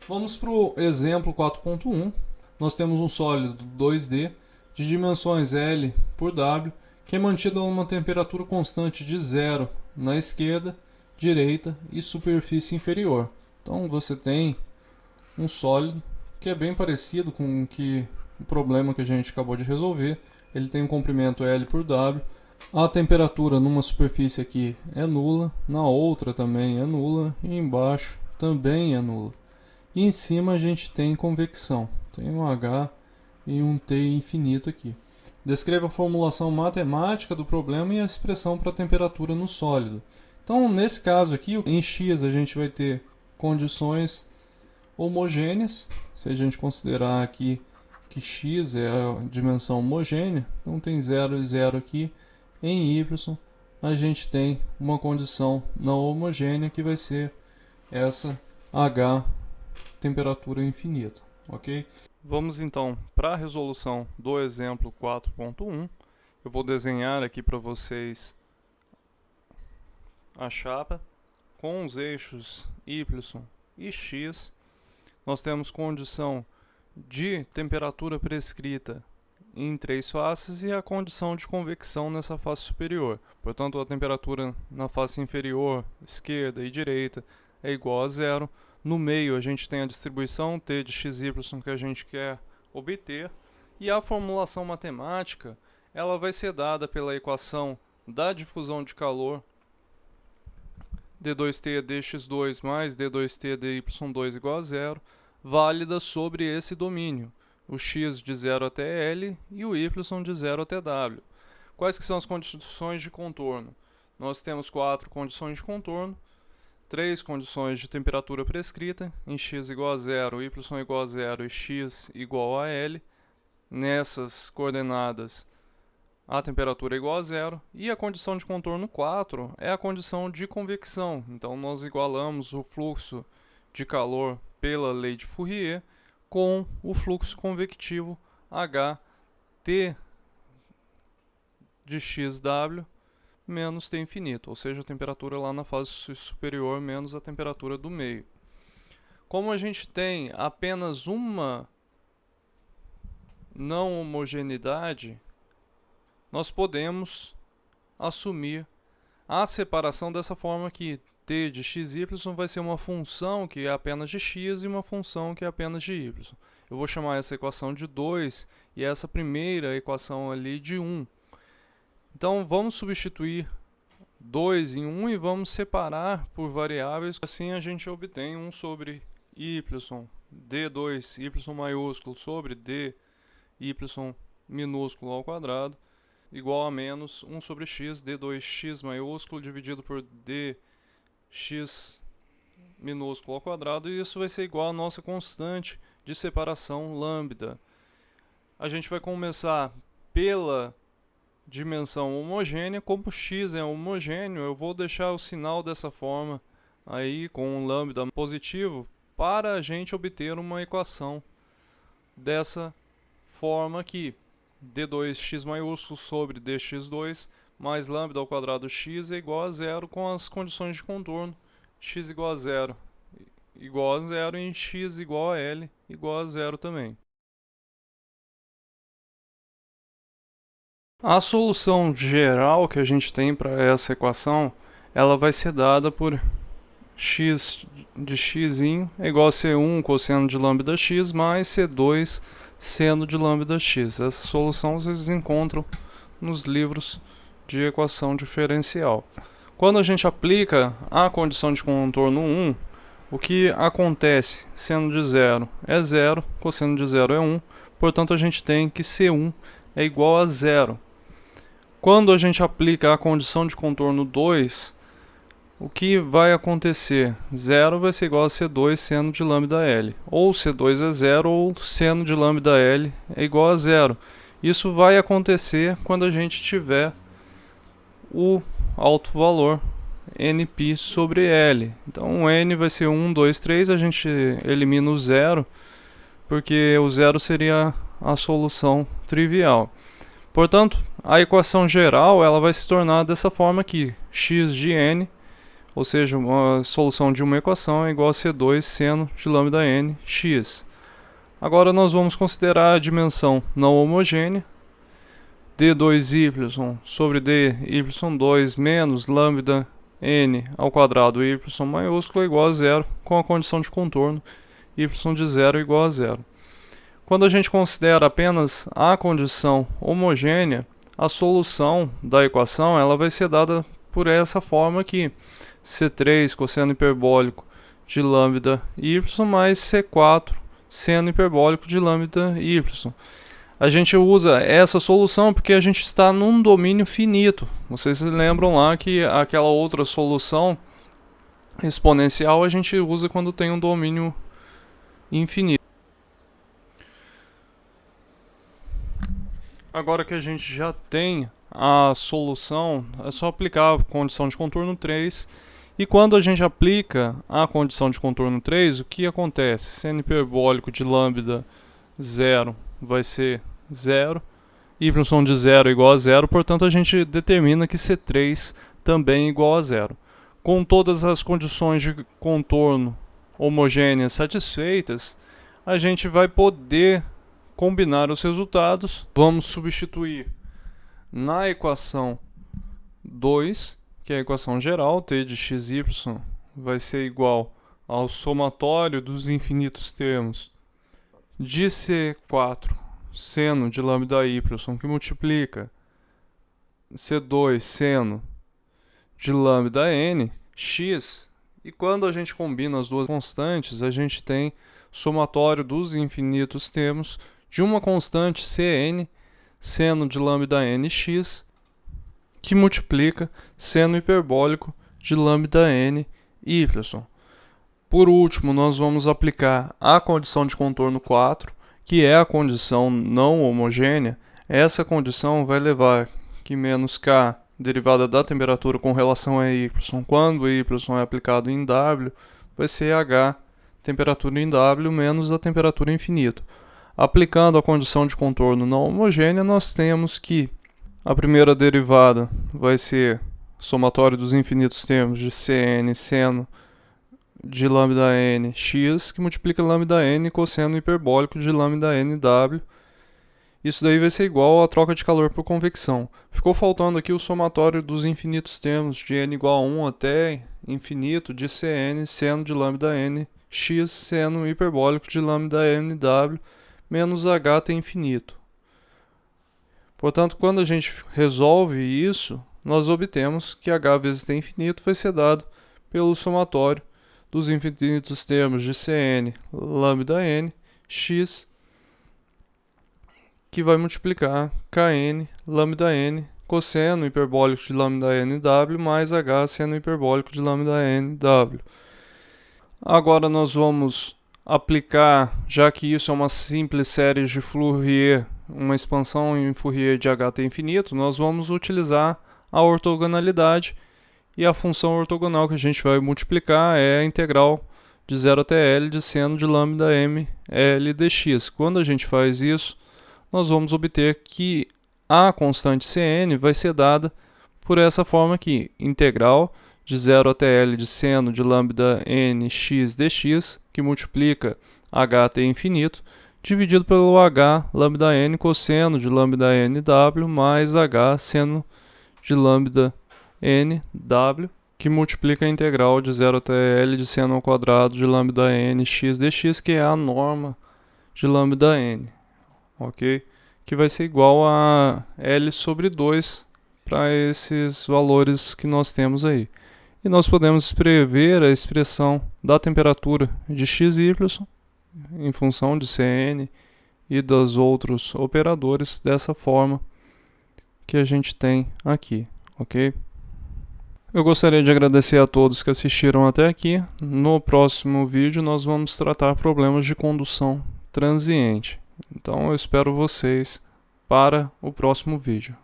Vamos para o exemplo 4.1. Nós temos um sólido 2D de dimensões L por W que é mantido a uma temperatura constante de zero na esquerda, direita e superfície inferior. Então você tem um sólido que é bem parecido com o problema que a gente acabou de resolver. Ele tem um comprimento L por W. A temperatura numa superfície aqui é nula, na outra também é nula e embaixo também é nula. E em cima a gente tem convecção. Tem um H e um T infinito aqui. Descreva a formulação matemática do problema e a expressão para a temperatura no sólido. Então, nesse caso aqui, em X a gente vai ter condições homogêneas. Se a gente considerar aqui que X é a dimensão homogênea, então tem 0 e 0 aqui. Em Y a gente tem uma condição não homogênea que vai ser essa H temperatura infinita, ok? Vamos então para a resolução do exemplo 4.1. Eu vou desenhar aqui para vocês a chapa com os eixos Y e X. Nós temos condição de temperatura prescrita em 3 faces e a condição de convecção nessa face superior. Portanto, a temperatura na face inferior, esquerda e direita é igual a zero. No meio a gente tem a distribuição T de xy que a gente quer obter. E a formulação matemática ela vai ser dada pela equação da difusão de calor d2t dx2 mais d2t dy2 igual a zero, válida sobre esse domínio, o x de 0 até L e o y de 0 até W. Quais que são as condições de contorno? Nós temos 4 condições de contorno, 3 condições de temperatura prescrita, em x igual a 0, y igual a 0 e x igual a L. Nessas coordenadas, a temperatura é igual a zero. E a condição de contorno 4 é a condição de convecção. Então, nós igualamos o fluxo de calor pela lei de Fourier com o fluxo convectivo HT de xw menos T infinito, ou seja, a temperatura lá na fase superior menos a temperatura do meio. Como a gente tem apenas uma não homogeneidade, nós podemos assumir a separação dessa forma que t de xy vai ser uma função que é apenas de x e uma função que é apenas de y. Eu vou chamar essa equação de 2 e essa primeira equação ali de 1. Então vamos substituir 2 em 1 e vamos separar por variáveis. Assim a gente obtém 1 sobre y, d2 y maiúsculo sobre dy minúsculo ao quadrado, igual a menos 1 sobre x, d2x maiúsculo dividido por dx minúsculo ao quadrado, e isso vai ser igual à nossa constante de separação lambda. A gente vai começar pela dimensão homogênea. Como x é homogêneo, eu vou deixar o sinal dessa forma aí com um lambda positivo para a gente obter uma equação dessa forma aqui: d2x maiúsculo sobre dx2 mais lambda ao quadrado x é igual a zero, com as condições de contorno x igual a zero e x igual a L igual a zero também. A solução geral que a gente tem para essa equação, ela vai ser dada por x de x é igual a C1 cosseno de lambda x mais C2 seno de lambda x. Essa solução vocês encontram nos livros de equação diferencial. Quando a gente aplica a condição de contorno 1, o que acontece? Seno de 0 é 0, cosseno de 0 é 1, portanto a gente tem que C1 é igual a 0. Quando a gente aplica a condição de contorno 2, o que vai acontecer? 0 vai ser igual a C2 seno de lambda L. Ou C2 é 0 ou seno de lambda L é igual a 0. Isso vai acontecer quando a gente tiver o alto valor nπ sobre L. Então o n vai ser 1, 2, 3, a gente elimina o 0, porque o 0 seria a solução trivial. Portanto, a equação geral ela vai se tornar dessa forma aqui: x de n, ou seja, uma solução de uma equação é igual a C2 seno de lambda n x. Agora nós vamos considerar a dimensão não homogênea, d2y sobre dy2 menos lambda n ao quadrado y maiúsculo é igual a zero, com a condição de contorno y de zero igual a zero. Quando a gente considera apenas a condição homogênea, a solução da equação ela vai ser dada por essa forma aqui: C3 cosseno hiperbólico de lambda y mais C4 seno hiperbólico de lambda y. A gente usa essa solução porque a gente está num domínio finito. Vocês se lembram lá que aquela outra solução exponencial a gente usa quando tem um domínio infinito. Agora que a gente já tem a solução, é só aplicar a condição de contorno 3. E quando a gente aplica a condição de contorno 3, o que acontece? Seno hiperbólico de lambda 0 vai ser 0, y de 0 é igual a 0, portanto a gente determina que C3 também é igual a 0. Com todas as condições de contorno homogêneas satisfeitas, a gente vai poder combinar os resultados. Vamos substituir na equação 2, que é a equação geral, t de xy vai ser igual ao somatório dos infinitos termos de C4 seno de lambda y, que multiplica C2 seno de lambda n x, e quando a gente combina as duas constantes, a gente tem somatório dos infinitos termos de uma constante Cn seno de lambda n x, que multiplica seno hiperbólico de lambda n y. Por último, nós vamos aplicar a condição de contorno 4, que é a condição não homogênea. Essa condição vai levar que menos k, derivada da temperatura com relação a y, quando y é aplicado em W, vai ser h, temperatura em W, menos a temperatura infinito. Aplicando a condição de contorno não homogênea, nós temos que a primeira derivada vai ser somatório dos infinitos termos de Cn seno de lambda n x, que multiplica lambda n cosseno hiperbólico de lambda n w. Isso daí vai ser igual à troca de calor por convecção. Ficou faltando aqui o somatório dos infinitos termos de n igual a 1 até infinito de Cn seno de lambda n x seno hiperbólico de lambda n w menos h até infinito. Portanto, quando a gente resolve isso, nós obtemos que h vezes t infinito vai ser dado pelo somatório dos infinitos termos de Cn lambda n x, que vai multiplicar Kn lambda n cosseno hiperbólico de lambda n w mais h seno hiperbólico de lambda n w. Agora nós vamos aplicar, já que isso é uma simples série de Fourier, uma expansão em Fourier de h até infinito, nós vamos utilizar a ortogonalidade. E a função ortogonal que a gente vai multiplicar é a integral de 0 até L de seno de lambda m L dx. Quando a gente faz isso, nós vamos obter que a constante Cn vai ser dada por essa forma aqui: integral de 0 até L de seno de lambda n x dx, que multiplica h até infinito, dividido pelo h lambda n cosseno de lambda n w mais h seno de lambda n w, que multiplica a integral de 0 até L de seno ao quadrado de lambda n x dx, que é a norma de lambda n, ok? Que vai ser igual a L sobre 2 para esses valores que nós temos aí. E nós podemos escrever a expressão da temperatura de xy em função de Cn e dos outros operadores dessa forma que a gente tem aqui, ok? Eu gostaria de agradecer a todos que assistiram até aqui. No próximo vídeo nós vamos tratar problemas de condução transiente. Então eu espero vocês para o próximo vídeo.